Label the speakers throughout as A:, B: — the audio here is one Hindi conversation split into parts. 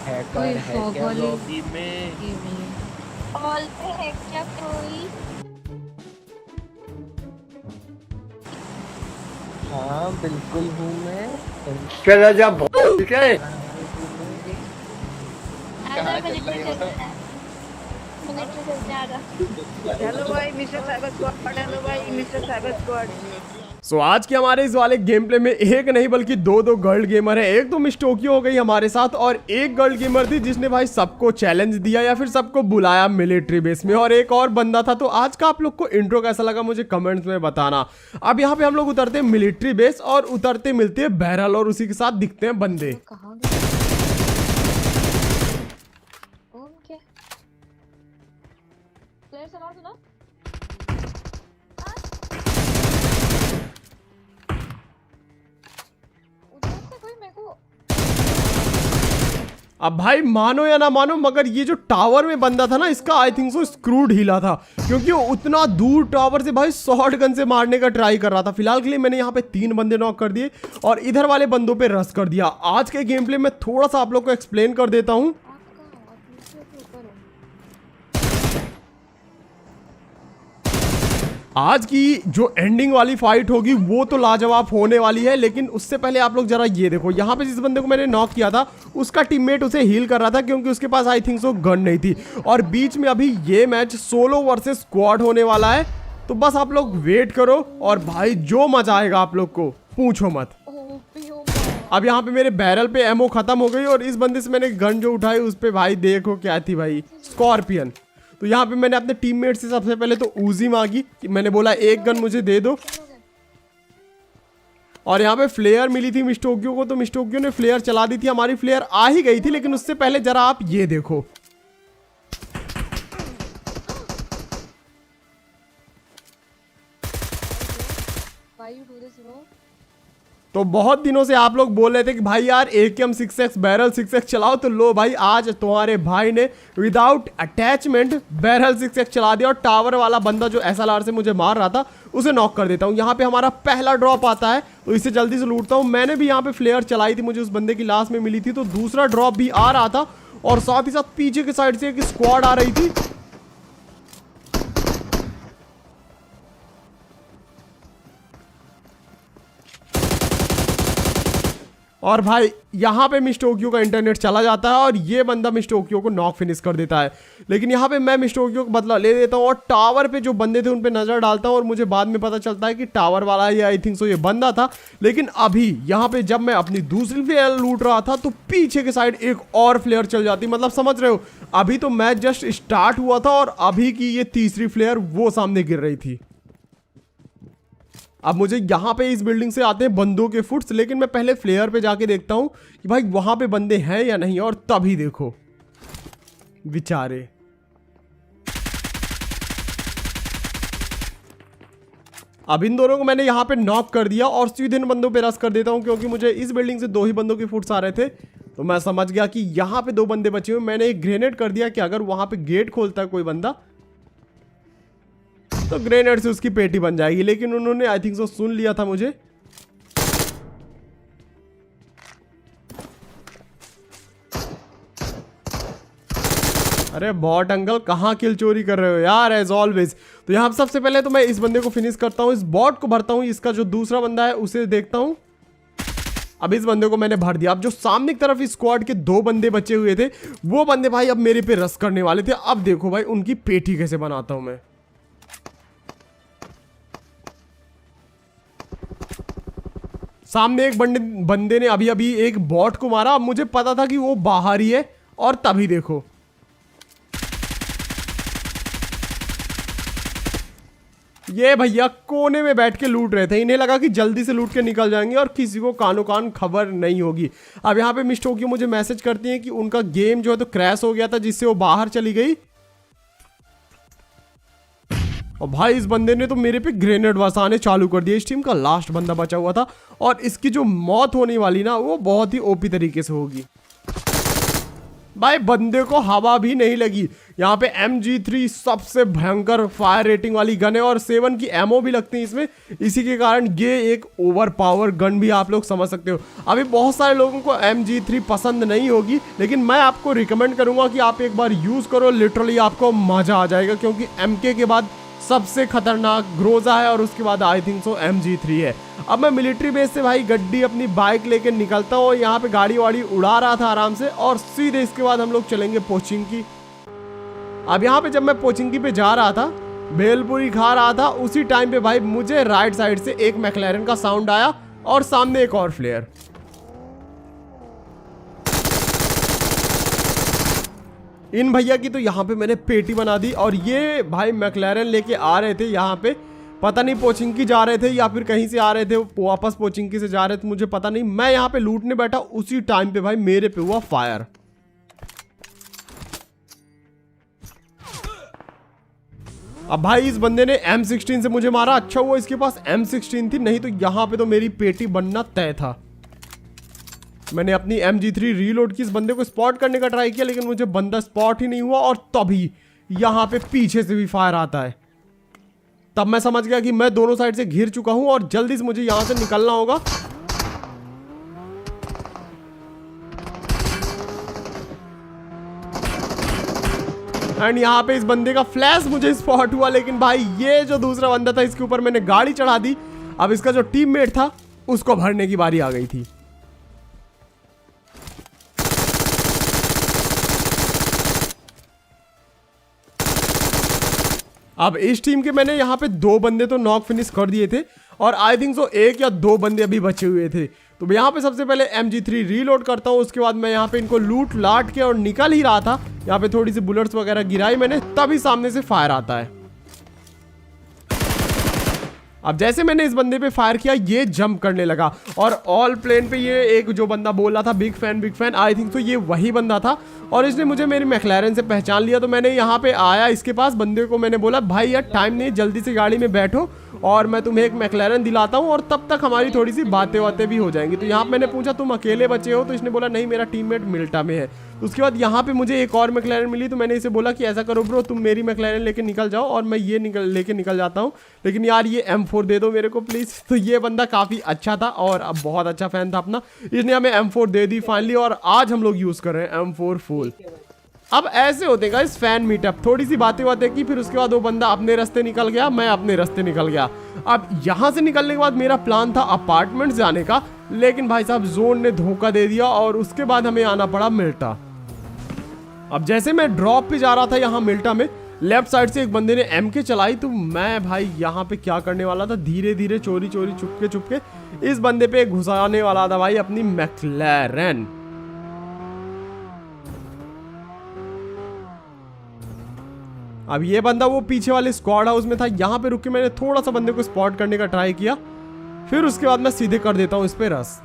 A: हैकर है क्या लॉबी में?
B: कॉल पे है क्या कोई?
A: हाँ बिल्कुल हूँ मैं। चला जा ठीक है।
B: आधा मिलिट्री चलता है, मिलिट्री चलते आधा।
C: हेलो भाई मिस्टर साइबर स्क्वाड, हेलो भाई मिस्टर साइबर स्क्वाड।
D: सो आज के हमारे इस वाले गेम प्ले में एक नहीं बल्कि दो गर्ल गेमर है। एक तो मिस टोक्यो हो गई हमारे साथ और एक गर्ल गेमर थी जिसने भाई सबको चैलेंज दिया या फिर सबको बुलाया मिलिट्री बेस में, और एक और बंदा था। तो आज का आप लोग को इंट्रो कैसा लगा मुझे कमेंट्स में बताना। अब यहाँ पे हम लोग उतरते हैं मिलिट्री बेस और उतरते मिलते हैं बहरहाल और उसी के साथ दिखते हैं बंदे।
B: कहाँ गए? ओके प्लेयर से मार दो ना।
D: अब भाई मानो या ना मानो मगर ये जो टावर में बंदा था ना इसका आई थिंक सो स्क्रूड हिला था, क्योंकि वो उतना दूर टावर से भाई शॉर्ट गन से मारने का ट्राई कर रहा था। फिलहाल के लिए मैंने यहाँ पे 3 बंदे नॉक कर दिए और इधर वाले बंदों पे रश कर दिया। आज के गेम प्ले में थोड़ा सा आप लोग को एक्सप्लेन कर देता हूँ। आज की जो एंडिंग वाली फाइट होगी वो तो लाजवाब होने वाली है, लेकिन उससे पहले आप लोग जरा ये देखो, यहाँ पे जिस बंदे को मैंने नॉक किया था उसका टीममेट उसे हील कर रहा था क्योंकि उसके पास आई थिंक सो गन नहीं थी। और बीच में अभी ये मैच सोलो वर्सेस स्क्वाड होने वाला है, तो बस आप लोग वेट करो और भाई जो मजा आएगा आप लोग को पूछो मत। अब यहाँ पे मेरे बैरल पे एमओ खत्म हो गई और इस बंदे से मैंने गन जो उठाई उस पे भाई देखो क्या थी भाई, स्कॉर्पियन। तो यहाँ पे मैंने अपने टीममेट से सबसे पहले तो उजी मांगी कि मैंने बोला एक गन मुझे दे दो, और यहाँ पे फ्लेयर मिली थी मिस टोक्यो को, तो मिस टोक्यो ने फ्लेयर चला दी थी। हमारी फ्लेयर आ ही गई थी, लेकिन उससे पहले जरा आप ये देखो, तो बहुत दिनों से आप लोग बोल रहे थे कि भाई यार AKM 6x बैरल 6x चलाओ, तो लो भाई आज तुम्हारे भाई ने विदाउट अटैचमेंट बैरल 6x चला दिया और टावर वाला बंदा जो SLR से मुझे मार रहा था उसे नॉक कर देता हूँ। यहाँ पे हमारा पहला ड्रॉप आता है तो इसे जल्दी से लूटता हूँ। मैंने भी यहाँ पे फ्लेयर चलाई थी, मुझे उस बंदे की लाश में मिली थी, तो दूसरा ड्रॉप भी आ रहा था और साथ ही साथ पीछे की साइड से एक स्क्वाड आ रही थी। और भाई यहाँ पे मिस टोक्यो का इंटरनेट चला जाता है और ये बंदा मिस टोक्यो को नॉक फिनिश कर देता है। लेकिन यहाँ पे मैं मिस टोक्यो को बदला ले देता हूँ और टावर पे जो बंदे थे उन पे नजर डालता हूँ और मुझे बाद में पता चलता है कि टावर वाला ये आई थिंक सो ये बंदा था। लेकिन अभी यहाँ पे जब मैं अपनी दूसरी फ्लेयर लूट रहा था तो पीछे के साइड एक और फ्लेयर चल जाती, मतलब समझ रहे हो, अभी तो मैच जस्ट स्टार्ट हुआ था और अभी की ये तीसरी फ्लेयर वो सामने गिर रही थी। अब मुझे यहाँ पे इस बिल्डिंग से आते हैं बंदों के फुट्स, लेकिन मैं पहले फ्लेयर पे जाके देखता हूँ कि भाई वहां पे बंदे हैं या नहीं, और तभी देखो बेचारे अब इन दोनों को मैंने यहाँ पे नॉक कर दिया और सीधे इन बंदों पे रश कर देता हूँ, क्योंकि मुझे इस बिल्डिंग से 2 ही बंदों के फुट्स आ रहे थे। तो मैं समझ गया कि यहाँ पे 2 बंदे बचे हुए। मैंने एक ग्रेनेड कर दिया कि अगर वहां पे गेट खोलता है कोई बंदा तो ग्रेनेड से उसकी पेटी बन जाएगी, लेकिन उन्होंने आई थिंक सो सुन लिया था मुझे। अरे बॉट अंकल कहाँ किल चोरी कर रहे हो यार एज ऑलवेज। तो यहाँ सबसे पहले तो मैं इस बंदे को फिनिश करता हूँ, इस बॉट को भरता हूँ, इसका जो दूसरा बंदा है उसे देखता हूँ। अब इस बंदे को मैंने भर दिया। अब जो सामने की तरफ इस स्क्वाड के 2 बंदे बचे हुए थे वो बंदे भाई अब मेरे पे रश करने वाले थे। अब देखो भाई उनकी पेटी कैसे बनाता हूं मैं। सामने एक बंदे ने अभी एक बॉट को मारा। अब मुझे पता था कि वो बाहर ही है और तभी देखो ये भैया कोने में बैठ के लूट रहे थे। इन्हें लगा कि जल्दी से लूट के निकल जाएंगे और किसी को कानो कान खबर नहीं होगी। अब यहाँ पे मिस टोक्यो मुझे मैसेज करती है कि उनका गेम जो है तो क्रैश हो गया था जिससे वो बाहर चली गई। और भाई इस बंदे ने तो मेरे पे ग्रेनेड बरसाने चालू कर दिया। इस टीम का लास्ट बंदा बचा हुआ था और इसकी जो मौत होने वाली ना वो बहुत ही ओपी तरीके से होगी। भाई बंदे को हवा भी नहीं लगी। यहाँ पे MG3 सबसे भयंकर फायर रेटिंग वाली गन है और 7 की एमओ भी लगती है इसमें। इसी के कारण ये एक ओवर पावर गन भी आप लोग समझ सकते हो। अभी बहुत सारे लोगों को MG3 पसंद नहीं होगी, लेकिन मैं आपको रिकमेंड करूंगा कि आप एक बार यूज करो, लिटरली आपको मजा आ जाएगा। क्योंकि MK के बाद सबसे खतरनाक ग्रोजा है और उसके बाद आई थिंक सो MG3 है। अब मैं मिलिट्री बेस से भाई गड्डी अपनी बाइक लेके निकलता हूँ। यहाँ पे गाड़ी वाड़ी उड़ा रहा था आराम से और सीधे इसके बाद हम लोग चलेंगे पोचिंकी। अब यहाँ पे जब मैं पोचिंकी पे जा रहा था, भेलपुरी खा रहा था, उसी टाइम पे भाई मुझे राइट साइड से एक मैक्लेरन का साउंड आया और सामने एक और फ्लेयर। इन भैया की तो यहाँ पे मैंने पेटी बना दी और ये भाई मैक्लेरन लेके आ रहे थे यहाँ पे, पता नहीं पोचिंकी जा रहे थे या फिर कहीं से आ रहे थे वापस पोचिंकी से जा रहे थे, मुझे पता नहीं। मैं यहाँ पे लूटने बैठा, उसी टाइम पे भाई मेरे पे हुआ फायर। अब भाई इस बंदे ने M16 से मुझे मारा। अच्छा हुआ इसके पास M16 थी, नहीं तो यहाँ पे तो मेरी पेटी बनना तय था। मैंने अपनी MG3 रीलोड की, इस बंदे को स्पॉट करने का ट्राई किया लेकिन मुझे बंदा स्पॉट ही नहीं हुआ और तभी यहाँ पे पीछे से भी फायर आता है। तब मैं समझ गया कि मैं दोनों साइड से घिर चुका हूं और जल्दी से मुझे यहां से निकलना होगा। एंड यहाँ पे इस बंदे का फ्लैश मुझे स्पॉट हुआ, लेकिन भाई ये जो दूसरा बंदा था इसके ऊपर मैंने गाड़ी चढ़ा दी। अब इसका जो टीममेट था उसको भरने की बारी आ गई थी। अब इस टीम के मैंने यहाँ पे 2 बंदे तो नॉक फिनिश कर दिए थे और आई थिंक सो 1 या 2 बंदे अभी बचे हुए थे। तो यहाँ पे सबसे पहले MG3 रीलोड करता हूँ, उसके बाद मैं यहाँ पे इनको लूट लाट के और निकल ही रहा था। यहाँ पे थोड़ी सी बुलेट्स वगैरह गिराई मैंने, तभी सामने से फायर आता है। अब जैसे मैंने इस बंदे पे फायर किया ये जंप करने लगा और ऑल प्लेन पे ये एक जो बंदा बोल रहा था बिग फैन, आई थिंक तो ये वही बंदा था और इसने मुझे मेरी मैक्लेरन से पहचान लिया। तो मैंने यहाँ पे आया इसके पास, बंदे को मैंने बोला भाई यार टाइम नहीं, जल्दी से गाड़ी में बैठो और मैं तुम्हें एक मैक्लेरन दिलाता हूँ और तब तक हमारी थोड़ी सी बातें वातें भी हो जाएंगी। तो यहाँ मैंने पूछा तुम अकेले बचे हो? तो इसने बोला नहीं मेरा टीममेट मिल्टा में है। उसके बाद यहाँ पे मुझे एक और मैक्लेरन मिली, तो मैंने इसे बोला कि ऐसा करो ब्रो तुम मेरी मैक्लेरन लेके निकल जाओ और मैं ये लेके निकल जाता हूँ, लेकिन यार ये M4 दे दो मेरे को प्लीज। तो ये बंदा काफी अच्छा था और अब बहुत अच्छा फैन था अपना, इसने हमें M4 दे दी फाइनली और आज हम लोग यूज कर रहे हैं M4 फुल। अब ऐसे होते हैं गाइस फैन मीटअप, थोड़ी सी बातें की, फिर उसके बाद वो बंदा अपने रास्ते निकल गया, मैं अपने रास्ते निकल गया। अब यहाँ से निकलने के बाद मेरा प्लान था अपार्टमेंट जाने का, लेकिन भाई साहब जोन ने धोखा दे दिया और उसके बाद हमें आना पड़ा मिल्टा। अब जैसे मैं ड्रॉप पे जा रहा था यहाँ मिल्टा में, लेफ्ट साइड से एक बंदे ने MK चलाई, तो मैं भाई यहाँ पे क्या करने वाला था, धीरे धीरे चोरी चुपके इस बंदे पे घुसाने वाला था भाई अपनी मैक्लेरन। अब ये बंदा वो पीछे वाले स्क्वाड हाउस में था, यहाँ पे रुक के मैंने थोड़ा सा बंदे को स्पॉट करने का ट्राई किया, फिर उसके बाद मैं सीधे कर देता हूँ इस पे रस।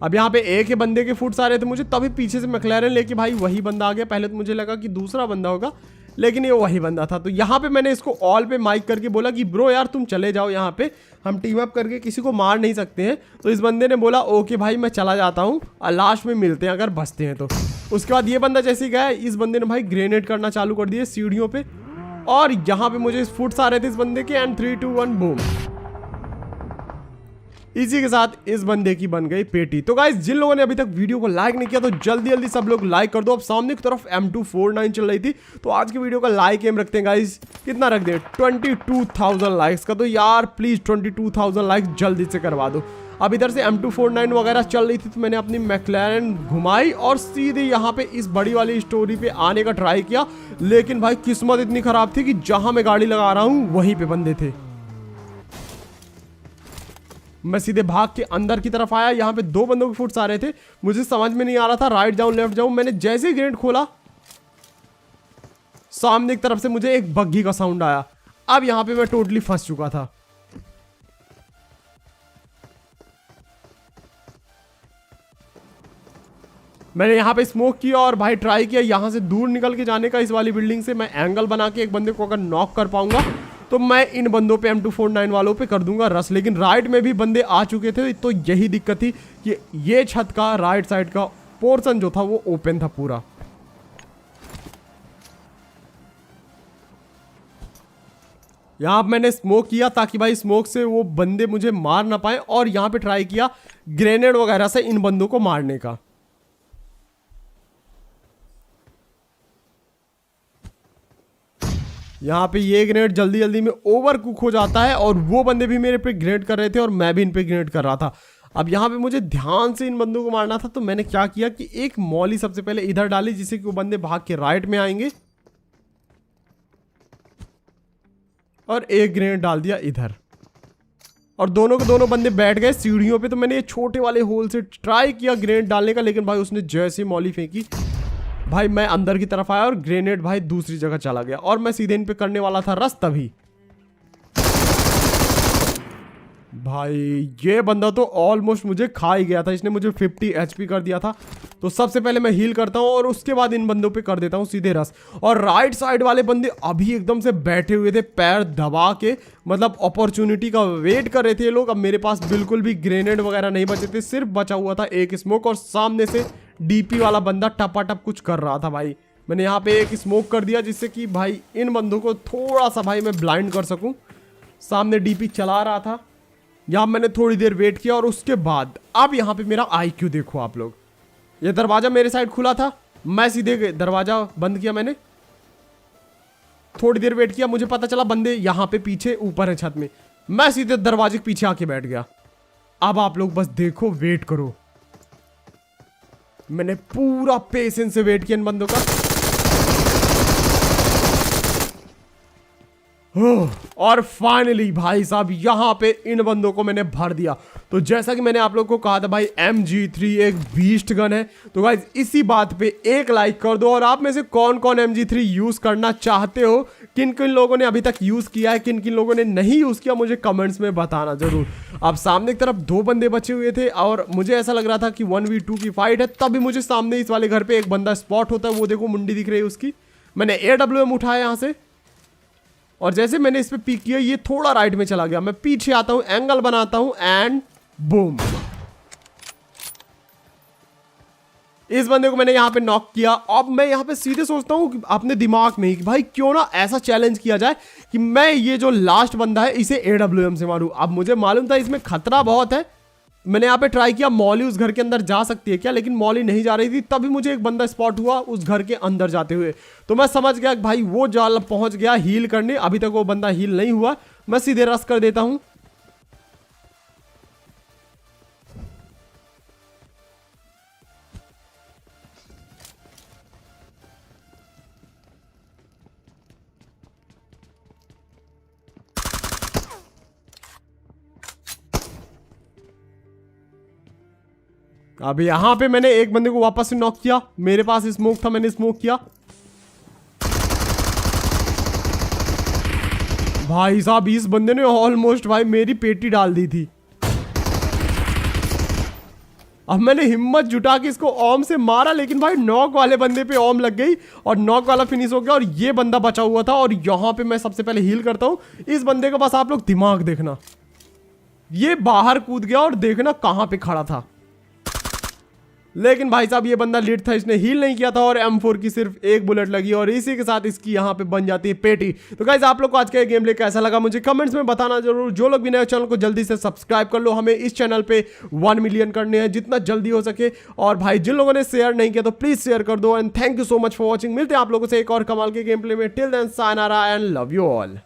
D: अब यहाँ पे एक ही बंदे के फुट्स आ रहे थे मुझे, तभी पीछे से मैक्लेरन लेके भाई वही बंदा आ गया। पहले तो मुझे लगा कि दूसरा बंदा होगा, लेकिन ये वही बंदा था। तो यहाँ पे मैंने इसको ऑल पे माइक करके बोला कि ब्रो यार तुम चले जाओ, यहाँ पे हम टीम अप करके किसी को मार नहीं सकते हैं। तो इस बंदे ने बोला ओके भाई मैं चला जाता हूँ, लास्ट में मिलते हैं अगर बचते हैं तो। उसके बाद ये बंदा जैसे ही गया, इस बंदे ने भाई ग्रेनेड करना चालू कर दिए सीढ़ियों पे और यहाँ पे मुझे फुट्स आ रहे थे इस बंदे के एंड 3 2 1 बूम। इसी के साथ इस बंदे की बन गई पेटी। तो गाइस जिन लोगों ने अभी तक वीडियो को लाइक नहीं किया तो जल्दी सब लोग लाइक कर दो। अब सामने की तरफ M249 चल रही थी, तो आज की वीडियो का लाइक एम रखते हैं गाइस, कितना रख दे 22,000 लाइक्स का। तो यार प्लीज 22,000 लाइक्स जल्दी से करवा दो। अब इधर से M249 वगैरह चल रही थी, तो मैंने अपनी मैक्लेरन घुमाई और सीधे यहाँ पे इस बड़ी वाली स्टोरी पे आने का ट्राई किया, लेकिन भाई किस्मत इतनी खराब थी कि जहां मैं गाड़ी लगा रहा हूँ वहीं पे बंदे थे। मैं सीधे भाग के अंदर की तरफ आया, यहाँ पे 2 बंदों के फुट्स आ रहे थे, मुझे समझ में नहीं आ रहा था राइट जाऊं लेफ्ट जाऊं। मैंने जैसे ही ग्रेनेड खोला, सामने की तरफ से मुझे एक बग्गी का साउंड आया। अब यहाँ पे मैं टोटली फंस चुका था। मैंने यहाँ पे स्मोक किया और भाई ट्राई किया यहाँ से दूर निकल के जाने का। इस वाली बिल्डिंग से मैं एंगल बना के एक बंदे को अगर नॉक कर पाऊंगा तो मैं इन बंदों पे M249 वालों पे कर दूंगा रस। लेकिन राइट में भी बंदे आ चुके थे, तो यही दिक्कत थी कि ये छत का राइट साइड का पोर्शन जो था वो ओपन था पूरा। यहाँ पे मैंने स्मोक किया ताकि भाई स्मोक से वो बंदे मुझे मार ना पाए, और यहाँ पे ट्राई किया ग्रेनेड वगैरह से इन बंदों को मारने का। यहाँ पे ये ग्रेनेड जल्दी जल्दी में ओवर कुक हो जाता है, और वो बंदे भी मेरे पे ग्रेनेड कर रहे थे और मैं भी इन पे ग्रेनेड कर रहा था। अब यहाँ पे मुझे ध्यान से इन बंदों को मारना था, तो मैंने क्या किया कि एक मॉली सबसे पहले इधर डाली जिससे कि वो बंदे भाग के राइट में आएंगे, और एक ग्रेनेड डाल दिया इधर, और दोनों के दोनों बंदे बैठ गए सीढ़ियों पे। तो मैंने ये छोटे वाले होल से ट्राई किया ग्रेनेड डालने का, लेकिन भाई उसने जैसे मॉली फेंकी भाई मैं अंदर की तरफ आया और ग्रेनेड भाई दूसरी जगह चला गया, और मैं सीधे इन पे करने वाला था रस, तभी भाई ये बंदा तो ऑलमोस्ट मुझे खा ही गया था। इसने मुझे 50 HP कर दिया था। तो सबसे पहले मैं हील करता हूं और उसके बाद इन बंदों पे कर देता हूं सीधे रस। और राइट साइड वाले बंदे अभी एकदम से बैठे हुए थे पैर दबा के, मतलब अपॉर्चुनिटी का वेट कर रहे थे ये लोग। अब मेरे पास बिल्कुल भी ग्रेनेड वगैरह नहीं बचे थे, सिर्फ बचा हुआ था एक स्मोक, और सामने से डीपी वाला बंदा टपाटप कुछ कर रहा था। भाई मैंने यहाँ पे एक स्मोक कर दिया जिससे कि भाई इन बंदों को थोड़ा सा भाई मैं ब्लाइंड कर सकूं। सामने डीपी चला रहा था, यहाँ मैंने थोड़ी देर वेट किया, और उसके बाद अब यहाँ पे मेरा IQ देखो आप लोग। ये दरवाजा मेरे साइड खुला था, मैं सीधे दरवाजा बंद किया। मैंने थोड़ी देर वेट किया, मुझे पता चला बंदे यहाँ पे पीछे ऊपर है छत में, मैं सीधे दरवाजे के पीछे आके बैठ गया। अब आप लोग बस देखो, वेट करो। मैंने पूरा पेशेंस से वेट किया इन बंदों का, और फाइनली भाई साहब यहाँ पे इन बंदों को मैंने भर दिया। तो जैसा कि मैंने आप लोगों को कहा था भाई MG3 एक बीस्ट गन है। तो गाइज इसी बात पे एक लाइक कर दो, और आप में से कौन कौन MG3 यूज करना चाहते हो, किन किन लोगों ने अभी तक यूज किया है, किन किन लोगों ने नहीं यूज किया, मुझे कमेंट्स में बताना जरूर। अब सामने की तरफ 2 बंदे बचे हुए थे, और मुझे ऐसा लग रहा था कि 1v2 की फाइट है, तभी मुझे सामने इस वाले घर पे एक बंदा स्पॉट होता है। वो देखो मुंडी दिख रही है उसकी। मैंने AWM उठाया यहाँ से, और जैसे मैंने इस पे पिक किया ये थोड़ा राइट में चला गया। मैं पीछे आता हूं, एंगल बनाता हूं, एंड बूम, इस बंदे को मैंने यहां पे नॉक किया। अब मैं यहां पे सीधे सोचता हूं अपने दिमाग में ही कि भाई क्यों ना ऐसा चैलेंज किया जाए कि मैं ये जो लास्ट बंदा है इसे AWM से मारूं। अब मुझे मालूम था इसमें खतरा बहुत है। मैंने यहाँ पे ट्राई किया मॉली उस घर के अंदर जा सकती है क्या, लेकिन मॉली नहीं जा रही थी। तभी मुझे एक बंदा स्पॉट हुआ उस घर के अंदर जाते हुए। तो मैं समझ गया कि भाई वो जाल पहुंच गया हील करने, अभी तक वो बंदा हील नहीं हुआ। मैं सीधे रश कर देता हूं। अब यहां पे मैंने एक बंदे को वापस से नॉक किया, मेरे पास स्मोक था, मैंने स्मोक किया। भाई साहब इस बंदे ने ऑलमोस्ट भाई मेरी पेटी डाल दी थी। अब मैंने हिम्मत जुटा के इसको ओम से मारा, लेकिन भाई नॉक वाले बंदे पे ओम लग गई और नॉक वाला फिनिश हो गया, और ये बंदा बचा हुआ था। और यहां पे मैं सबसे पहले हील करता हूं इस बंदे का। बस आप लोग दिमाग देखना, ये बाहर कूद गया और देखना कहां पे खड़ा था। लेकिन भाई साहब ये बंदा लीड था, इसने हील नहीं किया था, और M4 की सिर्फ एक बुलेट लगी, और इसी के साथ इसकी यहाँ पे बन जाती है पेटी। तो गाइज आप लोग को आज का गेम प्ले कैसा लगा मुझे कमेंट्स में बताना जरूर। जो लोग भी नए चैनल को जल्दी से सब्सक्राइब कर लो, हमें इस चैनल पे 1 मिलियन करने हैं जितना जल्दी हो सके। और भाई जिन लोगों ने शेयर नहीं किया तो प्लीज शेयर कर दो। And thank you so much for watching. मिलते हैं आप लोगों से एक और कमाल के गेम प्ले में। Till then sayonara and love you all.